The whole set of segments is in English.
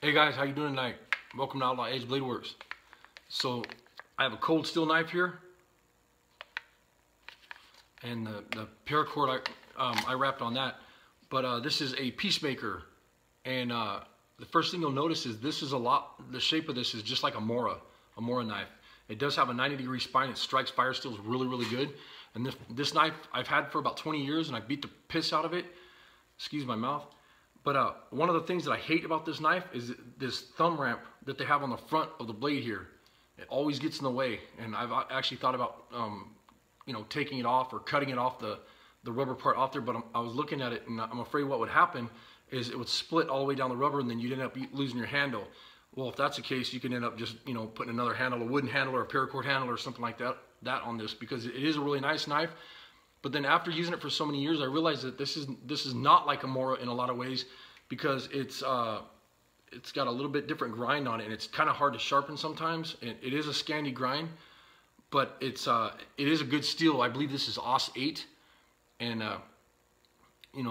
Hey guys, how you doing tonight? Welcome to Outlaw Edge Blade Works. So I have a cold steel knife here, and the paracord I wrapped on that. But this is a Peacemaker, and the first thing you'll notice is this is the shape of this is just like a Mora knife. It does have a 90-degree spine. It strikes fire steels really, really good. And this knife I've had for about 20 years, and I beat the piss out of it. Excuse my mouth. But one of the things that I hate about this knife is this thumb ramp that they have on the front of the blade here. It always gets in the way, and I've actually thought about taking it off or cutting it off, the rubber part off there. But I was looking at it, and I'm afraid what would happen is it would split all the way down the rubber, and then you'd end up losing your handle. Well, if that's the case, you can end up just putting another handle, a wooden handle or a paracord handle or something like that on this, because it is a really nice knife. But then after using it for so many years, I realized that this is not like a Mora in a lot of ways, because it's got a little bit different grind on it, and it's kind of hard to sharpen sometimes. And it is a Scandi grind, but it is a good steel. I believe this is AUS 8, and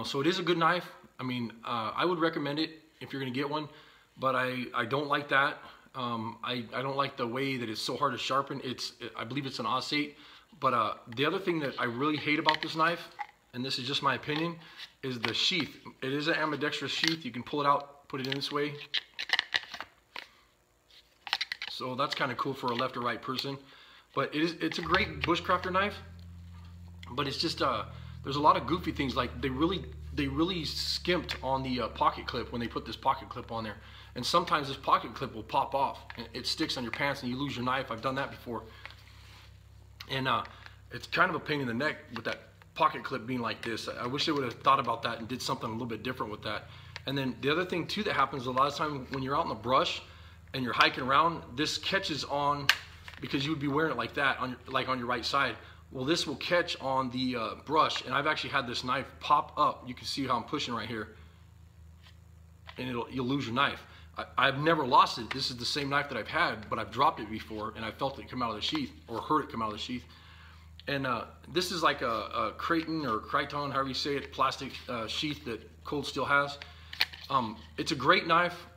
so it is a good knife. I mean, I would recommend it if you're gonna get one, but I don't like that. I don't like the way that it's so hard to sharpen. I believe it's an AUS 8. But the other thing that I really hate about this knife, and this is just my opinion, is the sheath. It is an ambidextrous sheath. You can pull it out, put it in this way. So that's kind of cool for a left or right person. But it's a great bushcrafter knife. But it's just there's a lot of goofy things. Like they really skimped on the pocket clip when they put this pocket clip on there. And sometimes this pocket clip will pop off and it sticks on your pants and you lose your knife. I've done that before. And it's kind of a pain in the neck with that pocket clip being like this. I wish they would have thought about that and did something a little bit different with that. And then the other thing too that happens a lot of time when you're out in the brush and you're hiking around, this catches on, because you would be wearing it like that, on your right side. Well, this will catch on the brush, and I've actually had this knife pop up. You can see how I'm pushing right here, and you'll lose your knife. I've never lost it. This is the same knife that I've had, but I've dropped it before, and I felt it come out of the sheath, or heard it come out of the sheath. And this is like a Creighton or Crichton, however you say it, plastic sheath that Cold Steel has. It's a great knife.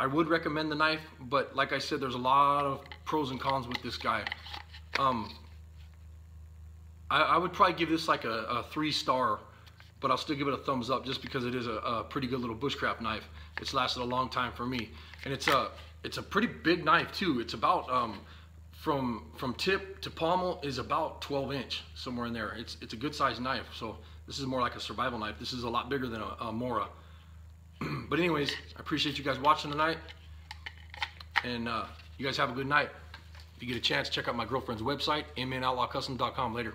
I would recommend the knife, but like I said, there's a lot of pros and cons with this guy. I would probably give this like a 3-star, but I'll still give it a thumbs up just because it is a pretty good little bushcraft knife. It's lasted a long time for me, and it's a pretty big knife too. It's about from tip to pommel is about 12-inch, somewhere in there. It's a good sized knife. So this is more like a survival knife. This is a lot bigger than a Mora. But anyways, I appreciate you guys watching tonight, and you guys have a good night. If you get a chance, check out my girlfriend's website, mnoutlaw.custom.com. Later.